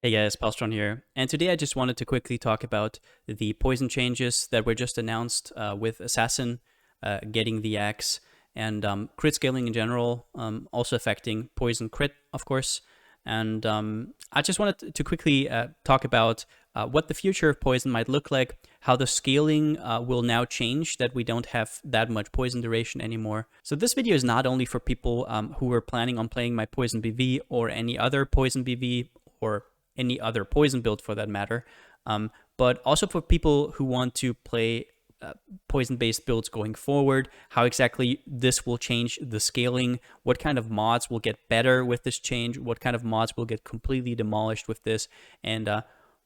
Hey guys, Palsteron here, and today I just wanted to quickly talk about the poison changes that were just announced with Assassin getting the axe, and crit scaling in general, also affecting poison crit, of course. And I just wanted to quickly talk about what the future of poison might look like, how the scaling will now change, that we don't have that much poison duration anymore. So this video is not only for people who are planning on playing my poison BV or any other poison BV or any other poison build for that matter, but also for people who want to play poison-based builds going forward, how exactly this will change the scaling, what kind of mods will get better with this change, what kind of mods will get completely demolished with this, and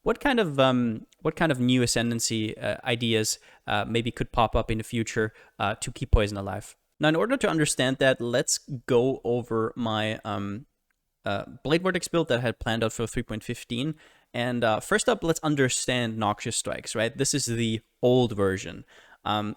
what kind of new ascendancy ideas maybe could pop up in the future to keep poison alive. Now, in order to understand that, let's go over my Blade Vortex build that I had planned out for 3.15. And first up, let's understand Noxious Strikes, right? This is the old version.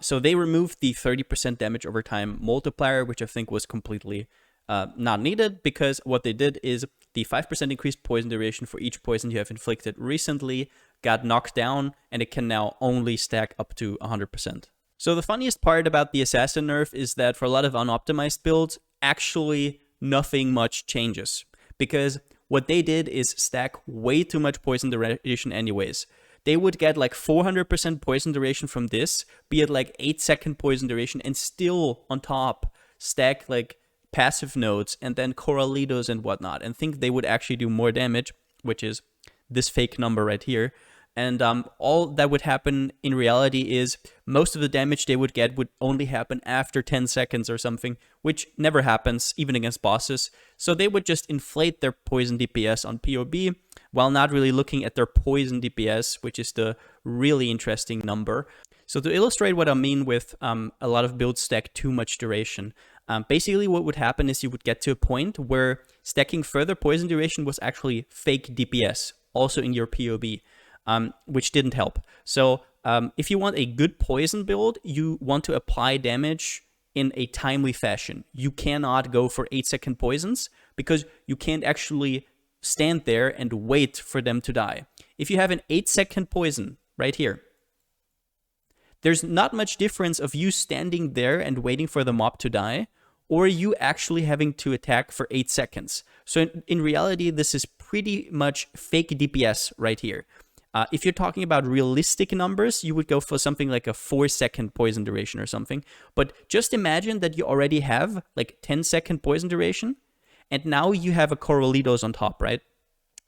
So they removed the 30% damage over time multiplier, which I think was completely not needed, because what they did is the 5% increased poison duration for each poison you have inflicted recently got knocked down, and it can now only stack up to 100%. So the funniest part about the Assassin nerf is that for a lot of unoptimized builds, actually nothing much changes, because what they did is stack way too much poison duration anyways. They would get like 400% poison duration from this, be it like 8-second poison duration, and still on top stack like passive nodes and then Coralitos and whatnot, and think they would actually do more damage, which is this fake number right here. And all that would happen in reality is most of the damage they would get would only happen after 10 seconds or something, which never happens, even against bosses. So they would just inflate their poison DPS on POB, while not really looking at their poison DPS, which is the really interesting number. So to illustrate what I mean with a lot of builds stack too much duration, basically what would happen is you would get to a point where stacking further poison duration was actually fake DPS, also in your POB. Which didn't help. So if you want a good poison build, you want to apply damage in a timely fashion. You cannot go for 8-second poisons because you can't actually stand there and wait for them to die. If you have an 8-second poison right here, there's not much difference of you standing there and waiting for the mob to die, or you actually having to attack for 8 seconds. So in reality, this is pretty much fake DPS right here. If you're talking about realistic numbers, you would go for something like a 4-second poison duration or something. But just imagine that you already have like 10-second poison duration, and now you have a Coralitos on top, right?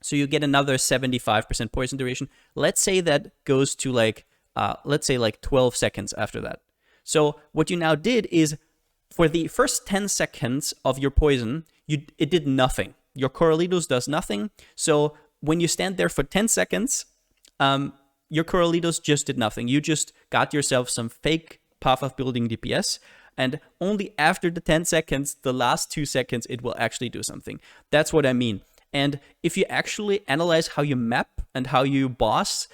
So you get another 75% poison duration. Let's say that goes to like, let's say like 12 seconds after that. So what you now did is for the first 10 seconds of your poison, it did nothing. Your Coralitos does nothing. So when you stand there for 10 seconds, your Coralitos just did nothing. You just got yourself some fake path of building DPS, and only after the 10 seconds, the last 2 seconds, it will actually do something. That's what I mean. And if you actually analyze how you map and how you boss,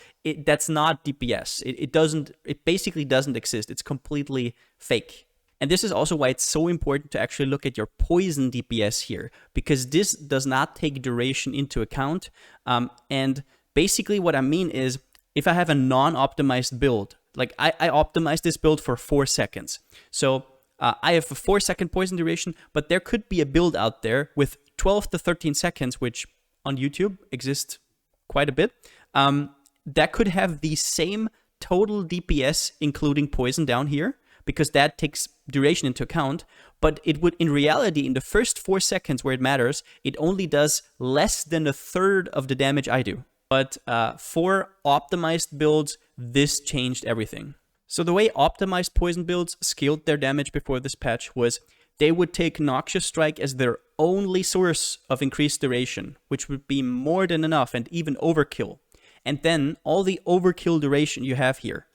that's not DPS. It basically doesn't exist. It's completely fake. And this is also why it's so important to actually look at your poison DPS here, because this does not take duration into account. And basically what I mean is, if I have a non-optimized build, like I optimized this build for 4 seconds. So I have a 4-second poison duration, but there could be a build out there with 12 to 13 seconds, which on YouTube exists quite a bit, that could have the same total DPS, including poison down here, because that takes duration into account, but it would, in reality, in the first 4 seconds where it matters, it only does less than a third of the damage I do. But for optimized builds, this changed everything. So the way optimized poison builds scaled their damage before this patch was they would take Noxious Strike as their only source of increased duration, which would be more than enough and even overkill. And then all the overkill duration you have here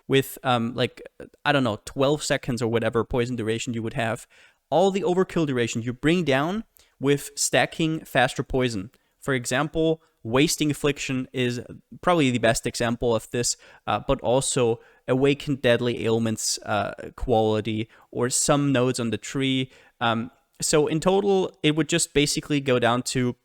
with like, I don't know, 12 seconds or whatever poison duration you would have, all the overkill duration you bring down with stacking faster poison. For example, Wasting Affliction is probably the best example of this, but also Awakened Deadly Ailments quality, or some nodes on the tree. So in total, it would just basically go down to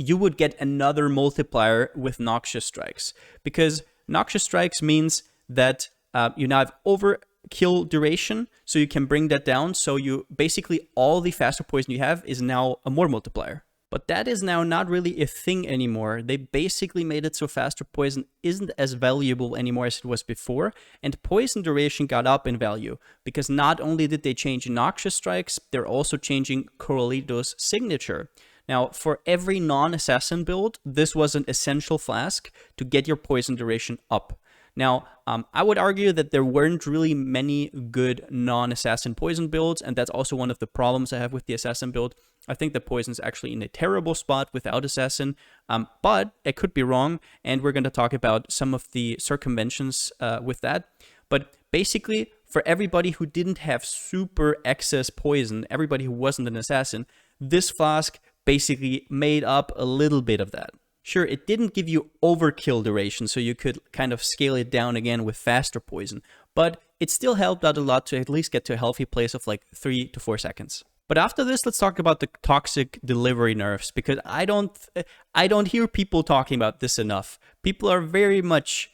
you would get another multiplier with Noxious Strikes, because Noxious Strikes means that you now have overkill duration, so you can bring that down. So you basically, all the faster poison you have is now a more multiplier. But that is now not really a thing anymore. They basically made it so faster poison isn't as valuable anymore as it was before, and poison duration got up in value, because not only did they change Noxious Strikes, they're also changing Coralito's signature. Now, for every non-assassin build, this was an essential flask to get your poison duration up. Now, I would argue that there weren't really many good non-assassin poison builds, and that's also one of the problems I have with the assassin build. I think the poison's actually in a terrible spot without assassin, but I could be wrong, and we're going to talk about some of the circumventions with that. But basically, for everybody who didn't have super excess poison, everybody who wasn't an assassin, this flask basically made up a little bit of that. Sure, it didn't give you overkill duration, so you could kind of scale it down again with faster poison, but it still helped out a lot to at least get to a healthy place of like 3 to 4 seconds. But after this, let's talk about the toxic delivery nerfs, because I don't hear people talking about this enough. People are very much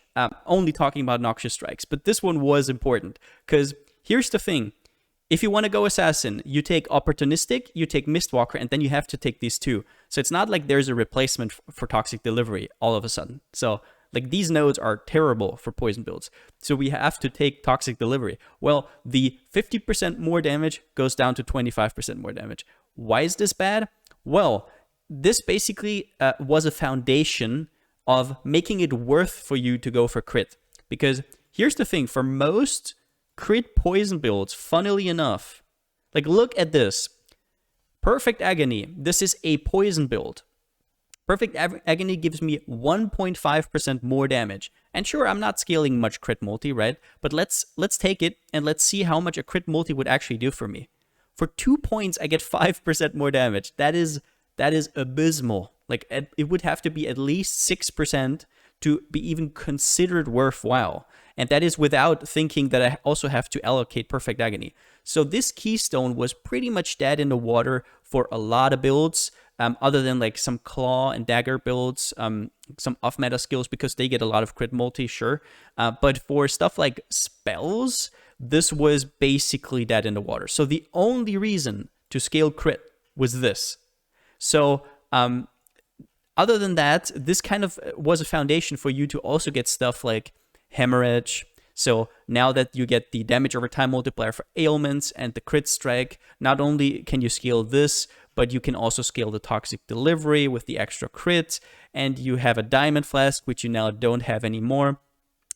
only talking about Noxious Strikes, but this one was important, because here's the thing. If you want to go assassin, you take opportunistic, you take Mistwalker, and then you have to take these two. So it's not like there's a replacement for toxic delivery all of a sudden. So like these nodes are terrible for poison builds. So we have to take toxic delivery. Well, the 50% more damage goes down to 25% more damage. Why is this bad? Well, this basically was a foundation of making it worth for you to go for crit. Because here's the thing, for most crit poison builds, funnily enough, like look at this. Perfect Agony, this is a poison build. Perfect Agony gives me 1.5% more damage. And sure, I'm not scaling much crit multi, right? But let's take it and let's see how much a crit multi would actually do for me. For 2 points, I get 5% more damage. That is abysmal. Like it would have to be at least 6% to be even considered worthwhile. And that is without thinking that I also have to allocate Perfect Agony. So this keystone was pretty much dead in the water for a lot of builds, other than like some claw and dagger builds, some off-meta skills, because they get a lot of crit multi, sure. But for stuff like spells, this was basically dead in the water. So the only reason to scale crit was this. So other than that, this kind of was a foundation for you to also get stuff like Hemorrhage. So now that you get the damage over time multiplier for ailments and the crit strike, not only can you scale this, but you can also scale the toxic delivery with the extra crit, and you have a diamond flask, which you now don't have anymore.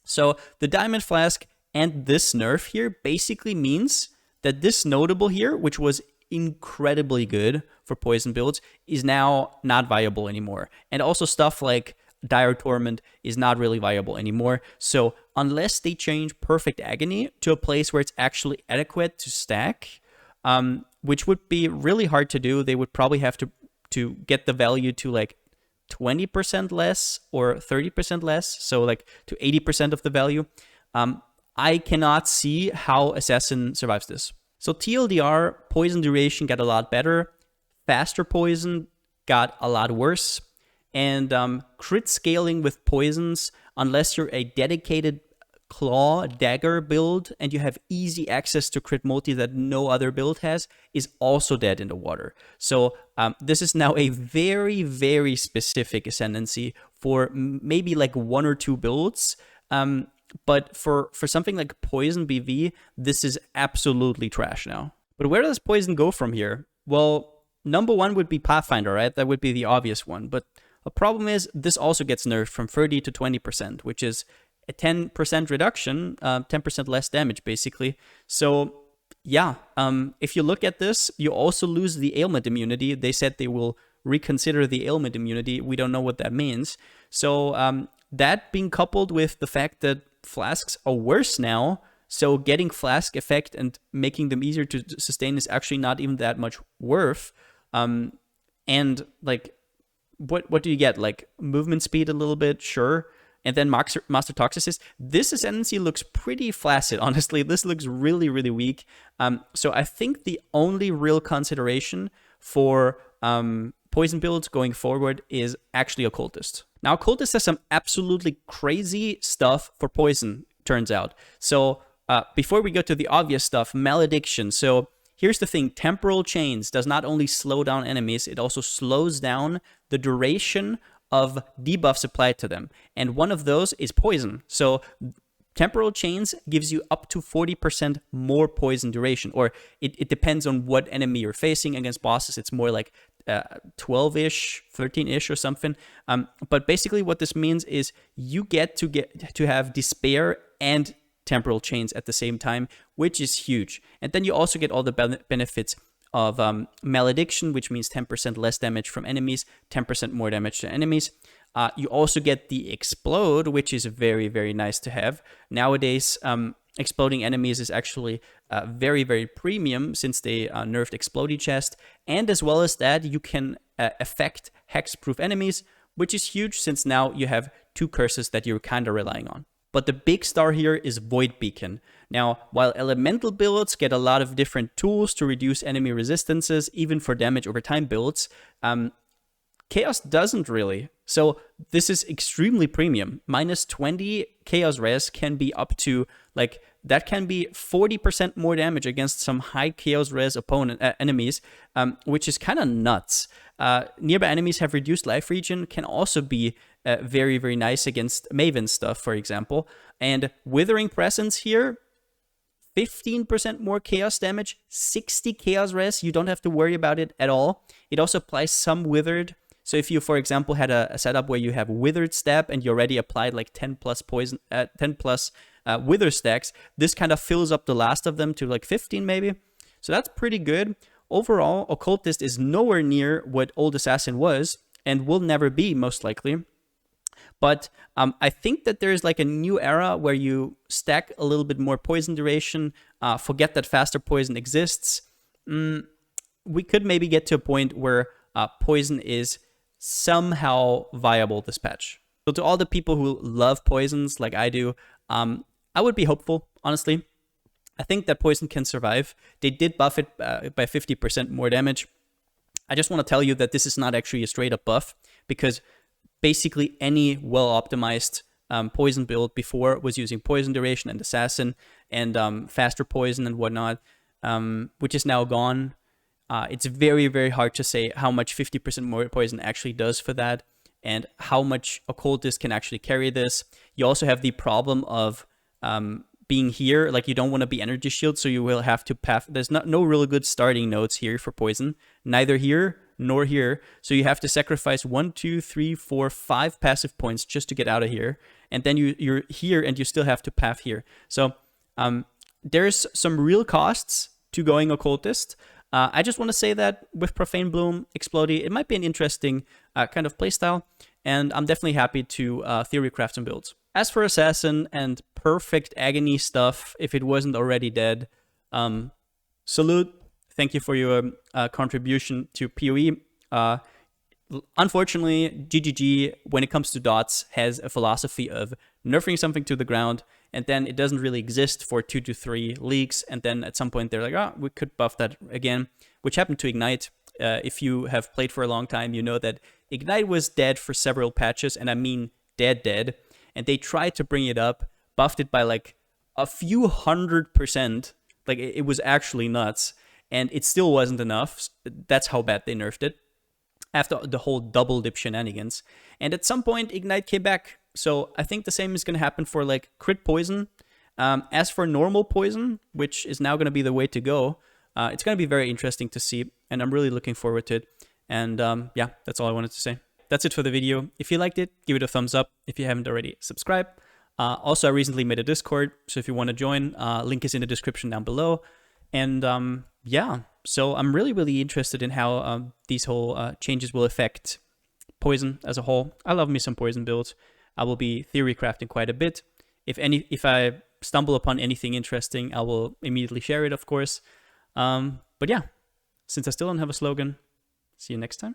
So the diamond flask and this nerf here basically means that this notable here, which was incredibly good for poison builds, is now not viable anymore. And also stuff like Dire Torment is not really viable anymore. So unless they change Perfect Agony to a place where it's actually adequate to stack, which would be really hard to do, they would probably have to get the value to like 20% less or 30% less, so like to 80% of the value. I cannot see how Assassin survives this. So TLDR, poison duration got a lot better, faster poison got a lot worse, and crit scaling with poisons, unless you're a dedicated claw dagger build and you have easy access to crit multi that no other build has, is also dead in the water. So this is now a very, very specific ascendancy for maybe like 1 or 2 builds. But for something like Poison BV, this is absolutely trash now. But where does Poison go from here? Well, number 1 would be Pathfinder, right? That would be the obvious one. But a problem is this also gets nerfed from 30 to 20%, which is a 10% reduction, 10% less damage, basically. So yeah, if you look at this, you also lose the ailment immunity. They said they will reconsider the ailment immunity. We don't know what that means. So that being coupled with the fact that flasks are worse now, so getting flask effect and making them easier to sustain is actually not even that much worth. And like, what do you get? Like movement speed a little bit, sure. And then Master Toxicist. This ascendancy looks pretty flaccid, honestly. This looks really, really weak. So I think the only real consideration for poison build going forward is actually Occultist. Now, Occultist has some absolutely crazy stuff for poison, turns out. So before we go to the obvious stuff, Malediction. So here's the thing, Temporal Chains does not only slow down enemies, it also slows down the duration of debuffs applied to them. And one of those is poison. So Temporal Chains gives you up to 40% more poison duration, or it depends on what enemy you're facing. Against bosses, it's more like 12-ish, 13-ish or something. But basically what this means is you get to have Despair and Temporal Chains at the same time, which is huge. And then you also get all the benefits of Malediction, which means 10% less damage from enemies, 10% more damage to enemies. You also get the Explode, which is very, very nice to have. Nowadays, exploding enemies is actually very, very premium since they nerfed Explodey Chest. And as well as that, you can affect hexproof enemies, which is huge since now you have 2 curses that you're kind of relying on. But the big star here is Void Beacon. Now, while elemental builds get a lot of different tools to reduce enemy resistances, even for damage over time builds, Chaos doesn't really. So this is extremely premium. Minus 20 Chaos res can be up to, like, that can be 40% more damage against some high Chaos res enemies, which is kind of nuts. Nearby enemies have reduced life regen, can also be very, very nice against Maven stuff, for example. And Withering Presence here, 15% more chaos damage, 60 chaos res. You don't have to worry about it at all. It also applies some withered. So if you, for example, had a setup where you have withered stab and you already applied like 10 plus poison, 10 plus wither stacks, this kind of fills up the last of them to like 15 maybe. So that's pretty good. Overall, Occultist is nowhere near what Old Assassin was and will never be, most likely. But I think that there's like a new era where you stack a little bit more poison duration, forget that faster poison exists. We could maybe get to a point where poison is somehow viable this patch. So to all the people who love poisons like I do, I would be hopeful, honestly. I think that poison can survive. They did buff it by 50% more damage. I just want to tell you that this is not actually a straight up buff, because basically any well-optimized poison build before was using poison duration and assassin and faster poison and whatnot, which is now gone. It's very, very hard to say how much 50% more poison actually does for that and how much Occultist can actually carry this. You also have the problem of being here, like you don't want to be energy shield, so you will have to path. There's no really good starting nodes here for poison, neither here nor here. So you have to sacrifice 1, 2, 3, 4, 5 passive points just to get out of here. And then you're here and you still have to path here. So there's some real costs to going Occultist. I just want to say that with Profane Bloom, Explodey, it might be an interesting kind of playstyle. And I'm definitely happy to theory craft some builds. As for Assassin and perfect Agony stuff, if it wasn't already dead, salute. Thank you for your contribution to PoE. Unfortunately, GGG, when it comes to dots, has a philosophy of nerfing something to the ground, and then it doesn't really exist for 2 to 3 leagues, and then at some point they're like, oh, we could buff that again, which happened to Ignite. If you have played for a long time, you know that Ignite was dead for several patches, and I mean dead, and they tried to bring it up, buffed it by like a few 100%, like it was actually nuts, and it still wasn't enough. That's how bad they nerfed it after the whole double dip shenanigans. And at some point, Ignite came back. So I think the same is going to happen for like crit poison. As for normal poison, which is now going to be the way to go, it's going to be very interesting to see, and I'm really looking forward to it. And yeah, that's all I wanted to say. That's it for the video. If you liked it, give it a thumbs up. If you haven't already, subscribe. Also, I recently made a Discord, so if you want to join, link is in the description down below. And yeah, so I'm really interested in how these whole changes will affect poison as a whole. I love me some poison builds. I will be theory crafting quite a bit. If I stumble upon anything interesting, I will immediately share it, of course. But yeah, since I still don't have a slogan, see you next time.